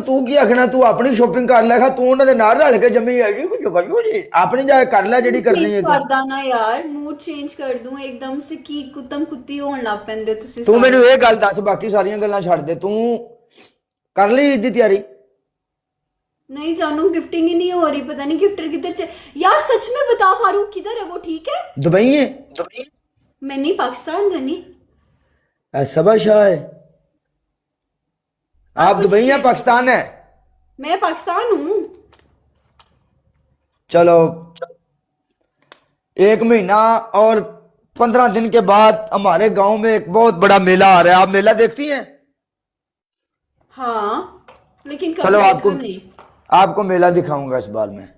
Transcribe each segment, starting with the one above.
तू की आखना तू अपनी शॉपिंग कर ले तू उन्होंने नाल रल के जम्मी आई कुछ करू जी अपनी जाके कर ले जेडी करनी है कर दा ना यार मूड चेंज कर दूं एकदम से की कुत्तम कुत्ती होन लग पैंदे तुसी तू मैनू ये गल दस बाकी सारियां गल्लां छड्ड दे तू कर ली ईद दी तैयारी नहीं जानू गिफ्टिंग ही नहीं हो रही पता नहीं गिफ्टर किधर से यार सच में बता फारूक किधर है वो ठीक है दुबई है मैं नहीं पाकिस्तान जानी ऐसा शाह है आप दुबई या पाकिस्तान है मैं पाकिस्तान हूँ चलो 1 महीना और 15 दिन के बाद हमारे गांव में एक बहुत बड़ा मेला आ रहा है आप मेला देखती हैं हाँ लेकिन कब चलो देखा नहीं आपको मेला दिखाऊंगा इस बार मैं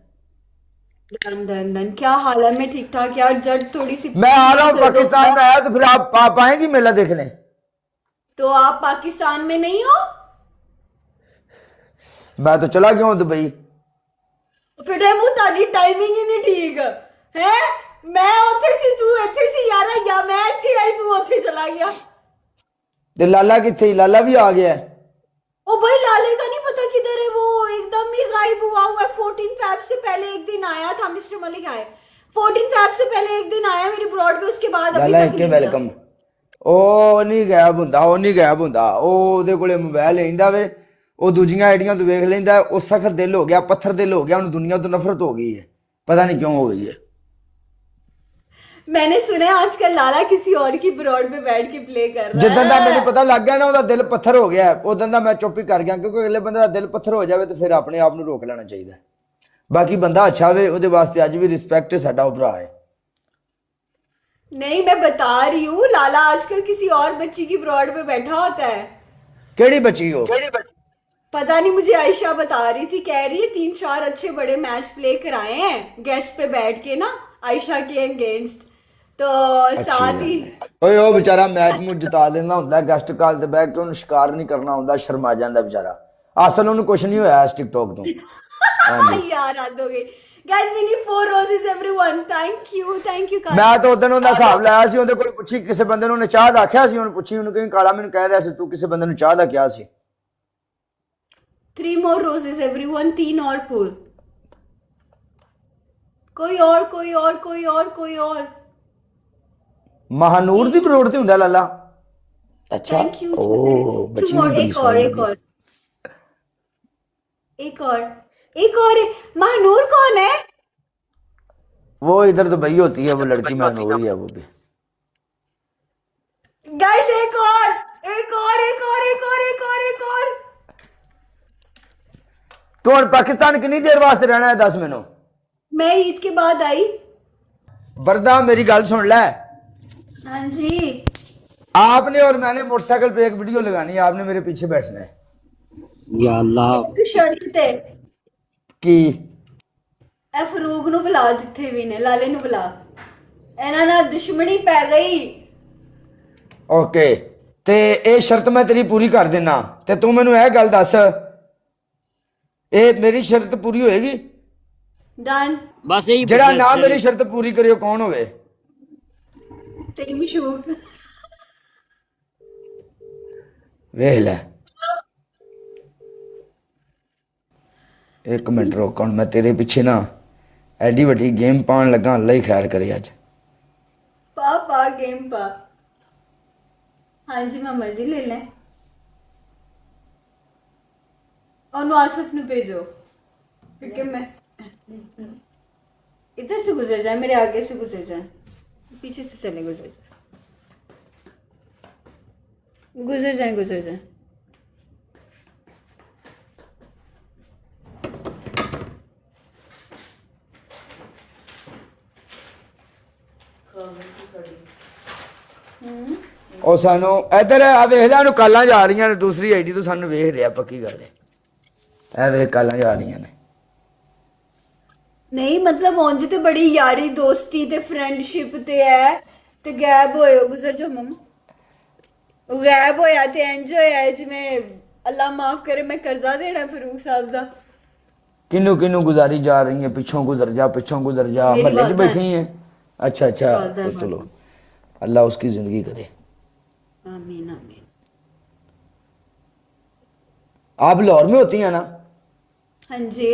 डन डन डन क्या हाल है मैं ठीक ठाक यार जड़ थोड़ी सी मैं आ रहा हूँ पाकिस्तान में आया तो फिर आप आएंगी मेला देखने तो आप पाकिस्तान में नहीं हो मैं तो चला गया हूँ दुबई फिर वो तारी टाइमिंग ही नहीं ठीक है मैं ਉੱਥੇ ਸੀ ਤੂੰ ਇੱਥੇ ਸੀ ਯਾਰ या मैं ਇੱਥੇ आई तू ਉੱਥੇ चला गया ते लाला किथे लाला भी आ गया है ओ भाई लाले का नहीं पता किधर है वो एकदम ही गायब हुआ हुआ है 14 फैब से पहले एक दिन आया था मिस्टर मलिक आए 14 फैब से पहले एक दिन आया मेरी ब्रॉड पे उसके बाद अभी लाला तक के नहीं वेलकम ਉਹ ਨਹੀਂ ਗਾਇਬ ਹੁੰਦਾ ਉਹ ਨਹੀਂ ਗਾਇਬ ਹੁੰਦਾ ਉਹ ਉਹਦੇ ਕੋਲੇ ਮੋਬਾਈਲ ਲੈਂਦਾ ਵੇ ਉਹ ਦੂਜੀਆਂ ਆਈਡੀਆਂ ਤੋਂ ਵੇਖ ਲੈਂਦਾ ਉਹ ਸਖਤ ਦਿਲ ਹੋ ਗਿਆ ਪੱਥਰ ਦਿਲ ਹੋ ਗਿਆ ਉਹਨੂੰ ਦੁਨੀਆ ਤੋਂ ਨਫ਼ਰਤ ਹੋ ਗਈ ਹੈ पता नहीं क्यों हो गई है मैंने सुना है आजकल लाला किसी और की ब्रॉड पे बैठ के प्ले कर रहा ਜਿੱਦਾਂ ਦਾ है ਮੈਨੂੰ ਪਤਾ ਲੱਗ ਗਿਆ ਨਾ ਉਹਦਾ ਦਿਲ ਪੱਥਰ ਹੋ ਗਿਆ ਉਦੋਂ ਦਾ ਮੈਂ ਚੁੱਪ ਹੀ ਕਰ ਗਿਆ ਕਿਉਂਕਿ ਅਗਲੇ ਬੰਦੇ ਦਾ ਦਿਲ ਪੱਥਰ ਹੋ ਜਾਵੇ ਤੇ ਫਿਰ ਆਪਣੇ ਆਪ ਨੂੰ ਰੋਕ ਲੈਣਾ ਚਾਹੀਦਾ ਬਾਕੀ ਬੰਦਾ ਅੱਛਾ ਵੇ ਉਹਦੇ ਵਾਸਤੇ ਅੱਜ ਵੀ ਰਿਸਪੈਕਟ ਸਾਡਾ ਉਹ ਭਰਾ ਹੈ नहीं मैं बता रही हूँ लाला आजकल किसी और बच्ची की ब्रॉड पे बैठा होता है ਕਿਹੜੀ ਬੱਚੀ ਹੋ पता नहीं मुझे आयशा बता रही थी कह रही है 3-4 अच्छे बड़े मैच प्ले कराए हैं गेस्ट पे बैठ के ना आयशा के अगेंस्ट तो साथ ही ਓਏ ਉਹ ਵਿਚਾਰਾ ਮੈਚ ਨੂੰ ਜਿਤਾ ਦਿੰਦਾ ਹੁੰਦਾ ਗੈਸਟ ਕਾਲ ਤੇ ਬੈਠ ਕੇ ਉਹਨੂੰ ਸ਼ਿਕਾਰ ਨਹੀਂ ਕਰਨਾ ਹੁੰਦਾ ਸ਼ਰਮਾ ਜਾਂਦਾ ਵਿਚਾਰਾ ਅਸਲ ਉਹਨੂੰ ਕੁਝ ਨਹੀਂ ਹੋਇਆ ਇਸ ਟਿਕਟੌਕ ਤੋਂ यार हद हो गई guys we need 4 roses everyone thank you ਮੈਂ ਤਾਂ ਉਦੋਂ ਉਹਦਾ ਹਿਸਾਬ ਲਾਇਆ ਸੀ ਉਹਦੇ ਕੋਲ ਪੁੱਛੀ ਕਿਸੇ ਬੰਦੇ ਨੂੰ ਉਹਨੇ ਚਾਹ ਦਾ ਆਖਿਆ ਸੀ ਉਹਨੂੰ ਪੁੱਛੀ ਉਹਨੂੰ ਕਹੀਂ ਕਾਲਾ ਮੈਨੂੰ ਕਹਿ ਰਿਹਾ ਸੀ ਤੂੰ ਕਿਸੇ ਬੰਦੇ ਨੂੰ ਚਾਹ ਦਾ ਕਿਹਾ ਸੀ 3 more roses everyone 3 और फूल कोई और ਮਹਾਨੂਰ ਦੀ ਬਰੋੜ ਤੇ ਹੁੰਦਾ ਲਾਲਾ अच्छा थैंक यू ओ बच्ची भी बड़ी एक सोहनी और एक और महानूर कौन है वो इधर दुबई होती है वो लड़की महानूर ही है वो भी गाइस एक और तो और पाकिस्तान कितनी देर वास्ते रहना है 10 महीनों मैं ईद के बाद आई वरदा मेरी गल सुन ले हाँ जी आपने और मैंने मोटरसाइकिल पे एक वीडियो लगानी है आपने मेरे पीछे बैठना है या अल्लाह एक शर्त ते कि ए फरूक नु बुला जिथे भी ने लाले नु बुला ਇਹਨਾਂ ਨਾਲ ਦੁਸ਼ਮਣੀ ਪੈ ਗਈ ओके ते ਇਹ ਸ਼ਰਤ ਮੈਂ ਤੇਰੀ ਪੂਰੀ ਕਰ ਦੇਣਾ ਤੇ ਤੂੰ ਮੈਨੂੰ ਇਹ ਗੱਲ ਦੱਸ ਇਹ ਮੇਰੀ ਸ਼ਰਤ ਪੂਰੀ ਹੋਏਗੀ ਡਨ बस यही ਜਿਹੜਾ ਨਾ ਮੇਰੀ ਸ਼ਰਤ ਪੂਰੀ ਕਰਿਓ ਕੌਣ ਹੋਵੇ ਤੇਰੀ ਮਸ਼ੂਕ ਵੇਖ ਲੈ एक मिनट रोक ਹੁਣ ਮੈਂ ਤੇਰੇ ਪਿੱਛੇ ਨਾ ਐਡੀ ਵੱਡੀ ਗੇਮ ਪਾਉਣ ਲੱਗਾ ਅੱਲਾ ਹੀ ਖੈਰ ਕਰੇ ਅੱਜ पा गेम पा हाँ जी मामा जी ले लें और आसिफ ने भेजो क्योंकि मैं इधर से गुजर जाए मेरे आगे से गुजर जाए पीछे से चले गुजर जाए ਉਹ ਸਾਨੂੰ ਇਧਰ ਆ ਵੇਖ ਲੈ ਉਹਨੂੰ ਕਾਲਾਂ ਜਾ ਰਹੀਆਂ ਨੇ ਦੂਸਰੀ ਆਈਡੀ ਤੋਂ ਸਾਨੂੰ ਵੇਖ ਰਿਹਾ ਪੱਕੀ ਗੱਲ ਹੈ ਇਹ ਵੇਖ ਕਾਲਾਂ ਜਾ ਰਹੀਆਂ ਨੇ नहीं मतलब उंज ते बड़ी यारी दोस्ती ते फ्रेंडशिप ते है ते गैब होए हो, गुजर जाओ मम्मा गैब होया ते इंज होया जिवें अल्लाह माफ करे मैं कर्जा देना फरूक साहब दा किन्नू किन्नू गुजारी जा रही है पिछों गुजर जा मेरी महल्ले च वालदा बैठी है अच्छा वालदा तो चलो अल्लाह उसकी जिंदगी करे आमीन आमीन आप लाहौर में होती हैं ना? हाँ जी।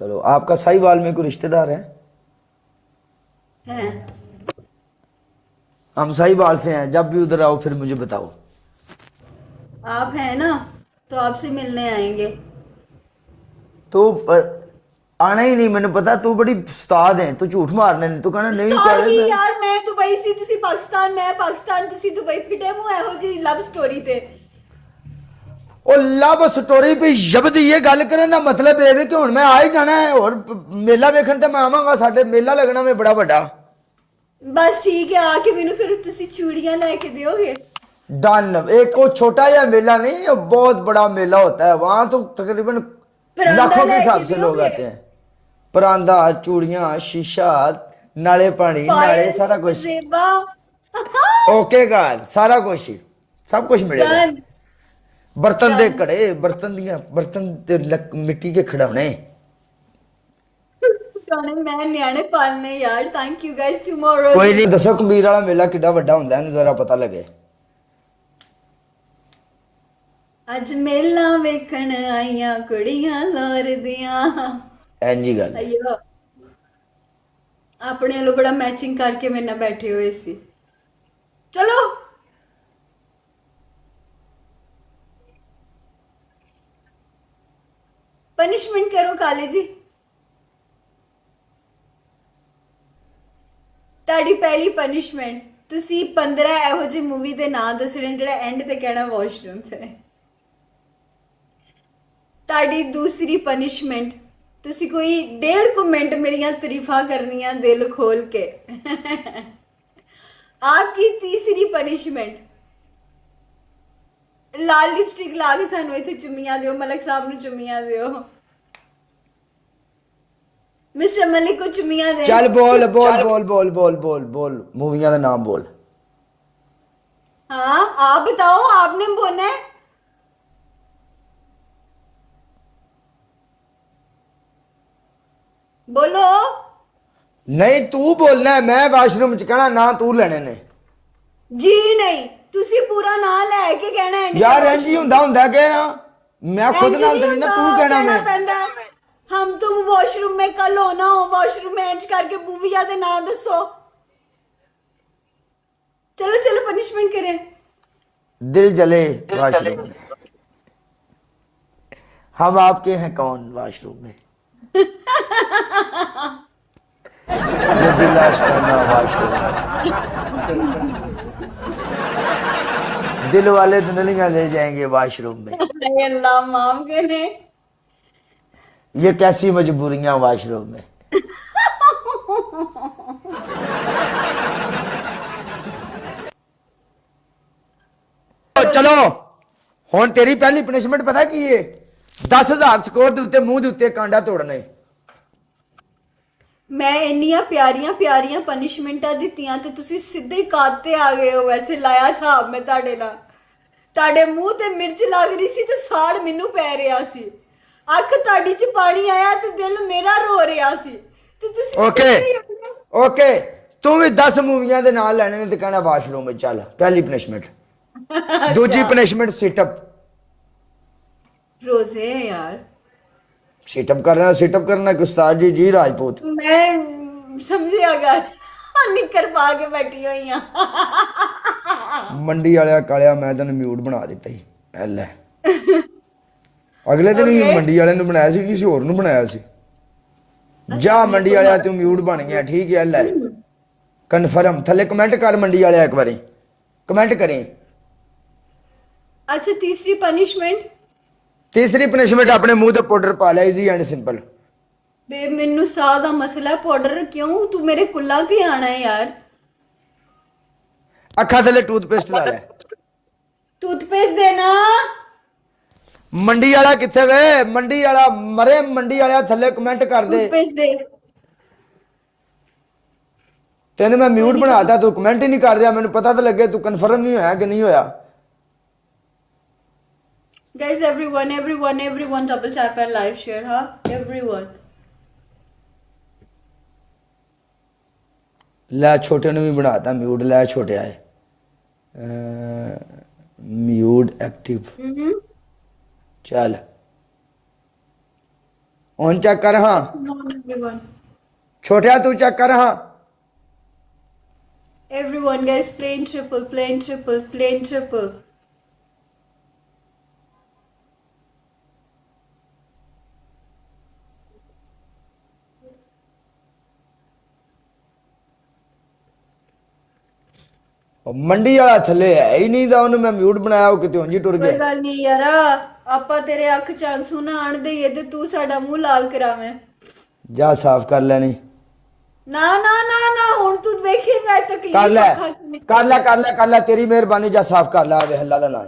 चलो, आपका साहिवाल में कोई रिश्तेदार है? है। हम साहिवाल से हैं, जब भी उधर आओ फिर मुझे बताओ। आप हैं ना, तो आपसे मिलने आएंगे। तो आना ही नहीं, मैंने पता तू बड़ी उस्ताद है, तू झूठ मारने ने, तू कहना नहीं कह ਉਸਤਾਦ ਕੀ रहे ਯਾਰ, ਮੈਂ ਦੁਬਈ ਸੀ, ਤੁਸੀਂ ਪਾਕਿਸਤਾਨ, ਮੈਂ ਪਾਕਿਸਤਾਨ, ਤੁਸੀਂ ਦੁਬਈ, ਫਿੱਟੇ ਮੂੰਹ ਇਹੋ ਜਿਹੀ ਲਵ ਸਟੋਰੀ ਤੇ। ਉਹ ਲਵ ਸਟੋਰੀ ਵੀ ਸ਼ਬਦ ਇਹ ਗੱਲ ਕਰਨ ਦਾ ਮਤਲਬ ਇਹ ਵੇ ਕਿ ਹੁਣ ਮੈਂ ਆ ਹੀ ਜਾਣਾ ਹੈ, ਹੋਰ ਮੇਲਾ ਵੇਖਣ ਤੇ ਮੈਂ ਆਵਾਂਗਾ, ਸਾਡੇ ਮੇਲਾ ਲੱਗਣਾ ਵੇ ਬੜਾ ਵੱਡਾ। ਬਸ ਠੀਕ ਹੈ, ਆ ਕੇ ਮੈਨੂੰ ਫਿਰ ਤੁਸੀਂ ਚੂੜੀਆਂ ਲੈ ਕੇ ਦਿਓਗੇ। डन। एक वो छोटा या मेला नहीं, ये बहुत बड़ा मेला होता है, वहां तो तकरीबन परांदा लाखों के लेके हिसाब से लोग दियोगे? आते हैं। परांदा, चूड़ियां, शीशा, नाले पानी, नाले सारा कुछ जेबा। ओके गाल, सारा कुछ ही, सब कुछ मिलेगा। डन। बर्तन दे कड़े, बर्तन ते मिट्टी के खिडौने। गाने मैं न्याणे पालने यार। Thank you guys, tomorrow. कोई नहीं, दसो कबीर वाला मेला किड्डा वड्डा हुंदा है, जरा पता लगे। ਅੱਜ ਮੇਲਾ ਵੇਖਣ ਆਈਆਂ ਕੁੜੀਆਂ ਲੋਰ ਦੀਆਂ। ਐਂਜੀ ਗੱਲ। ਅਯੋ, ਆਪਣੇ ਵੱਲੋਂ ਬੜਾ ਮੈਚਿੰਗ ਕਰਕੇ ਮੇਰੇ ਨਾਲ ਬੈਠੇ ਹੋਏ ਸੀ। ਚਲੋ ਪਨਿਸ਼ਮੈਂਟ ਕਰੋ ਕਾਲੀ ਜੀ। ਤੁਹਾਡੀ ਪਹਿਲੀ ਪਨਿਸ਼ਮੈਂਟ, ਤੁਸੀਂ 15 ਇਹੋ ਜਿਹੀ ਮੂਵੀ ਦੇ ਨਾਂ ਦੱਸਣੇ ਜਿਹੜਾ ਐਂਡ ਤੇ ਕਹਿਣਾ ਵਾਸ਼ਰੂਮ ਤੇ। ਤੁਹਾਡੀ ਦੂਸਰੀ ਪਨਿਸ਼ਮੈਂਟ, ਤੁਸੀਂ ਕੋਈ 1.5 ਮਿੰਟ ਮੇਰੀਆਂ ਤਾਰੀਫਾਂ ਕਰਨੀਆਂ ਦਿਲ ਖੋਲ ਕੇ। आपकी तीसरी पनिशमेंट, लाल लिपस्टिक ला के सानू इत्थे चुम्मियां दियो, मलिक साहब नु चुम्मियां दियो, मिस्टर मलिक को चुम्मियां दे। चल बोल बोल बोल बोल बोल बोल बोल मूवियां का नाम बोल। हाँ आप बताओ, आपने बोलना है। बोलो। नहीं तू बोलना है, मैं वाशरूम च कहना ना, तू लेने ने। जी नहीं, तुसी पूरा ना लेके कहना है। यार इंज ही हुंदा कि ना, मैं खुद नाल ते नहीं ना, तू कहना मैं। पैंदा है। हम तुम वॉशरूम में कल हो ना हो, वॉशरूम में एंच करके मूविया दे नाम दसो। चलो चलो पनिशमेंट करें। दिल जले वाशरूम में, हम आपके हैं कौन वाशरूम में। ये दिल आशिकाना वाशरूम में, दिल वाले दुल्हनियां ले जाएंगे वाशरूम में। अरे अल्लाह माफ करे। ये कैसी मजबूरियां वाशरूम में। चलो हुण तेरी पहली पनिशमेंट पता की है, 10,000 स्कोर दे उत्ते मुंह दे उत्ते कांडा तोड़ने। मैं इन्नियां प्यारियां प्यारियां पनिशमेंटां दित्तियां ते तुसी सिद्धे ही काते आ गए हो। वैसे लाया हिसाब मैं ਤੁਹਾਡੇ ਨਾਲ, ਤੁਹਾਡੇ ਮੂੰਹ ਤੇ ਮਿਰਚ ਲੱਗ ਰਹੀ ਸੀ ਤੇ ਸਾੜ ਮੈਨੂੰ ਪੈ ਰਿਹਾ ਸੀ, ਅੱਖ ਤੁਹਾਡੀ ਚ ਪਾਣੀ ਆਇਆ ਤੇ ਦਿਲ ਮੇਰਾ ਰੋ ਰਿਹਾ ਸੀ ਤੇ ਤੁਸੀਂ ओके ओके तू भी 10 मूवियां दे नाल लेने ने ते कहना वाशरूम में। चल पहली पनिशमेंट। दूजी पनिशमेंट सिटअप। रोजे है यार। सिटअप करना कि उस्ताद जी राजपूत। मैं समझी अगर निकर पा के बैठी हुई हां। मंडी वाले कालिया मैं तेन म्यूट बना दिता ही। ए ले अगले दिन ही मंडी वाले ने बनाया सी, किसी होर नु बनाया सी। जा मंडी वाले तू म्यूट बन गया, ठीक है। ले कन्फर्म थले कमेंट कर मंडी वाले, एक बारी कमेंट करें। अच्छा तीसरी पनिशमेंट, तीसरी पनिशमेंट अपने मुंह ते पाउडर पा लिया, इजी एंड सिंपल। बे मैनू साह दा मसला, पाउडर क्यों, तू मेरे कुल्ला ते आना है यार। अखा थले टूथपेस्ट ला ले। टूथपेस्ट देना। मंडी वाला किथे वे, मंडी वाला मरे, मंडी वाला थले कमेंट कर दे। टूथपेस्ट दे। तेन मैं म्यूट बनाता, तू कमेंट ही नहीं कर रहा, मैंने पता तो लगे तू कन्फर्म नहीं होया कि नहीं होया। Guys, everyone double tap and live share, huh? Everyone. लै छोटे ने भी बनाता म्यूट, लै छोटे आए ਮਿਊਟ ਐਕਟਿਵ ਚੱਲ ਹੁਣ ਚੈੱਕ ਕਰ ਹਾਂ everyone ਛੋਟਿਆ ਤੂੰ ਚੈੱਕ ਕਰ ਹਾਂ everyone guys playing triple ਉਹ ਮੰਡੀ ਵਾਲਾ ਥੱਲੇ ਹੈ ਹੀ ਨਹੀਂ ਤਾਂ ਉਹਨੂੰ ਮੈਂ ਮਿਊਟ ਬਣਾਇਆ ਉਹ ਕਿਤੇ ਉਂਝ ਹੀ ਟੁਰ ਕੋਈ ਗਿਆ ਗੱਲ ਨਹੀਂ ਯਾਰ ਆਪਾਂ ਤੇਰੇ ਅੱਖ ਚ ਆਂਸੂ ਨਾ ਆਣ ਦੇਈਏ ਤੇ ਤੂੰ ਸਾਡਾ ਮੂੰਹ ਲਾਲ ਕਰਾਵੇਂ ਜਾ ਸਾਫ਼ ਕਰ ਲੈਣੀ ਨਾ ਨਾ ਨਾ ਨਾ ਹੁਣ ਤੂੰ ਵੇਖੇਗਾ ਤਕਲੀਫ ਕਰ ਲੈ ਅੱਖਾਂ ਚ ਕਰ ਲੈ ਤੇਰੀ ਮਿਹਰਬਾਨੀ ਜਾ ਸਾਫ਼ ਕਰ ਲੈ ਆਵੇ ਹੱਲਾ ਦਾ ਨਾਂ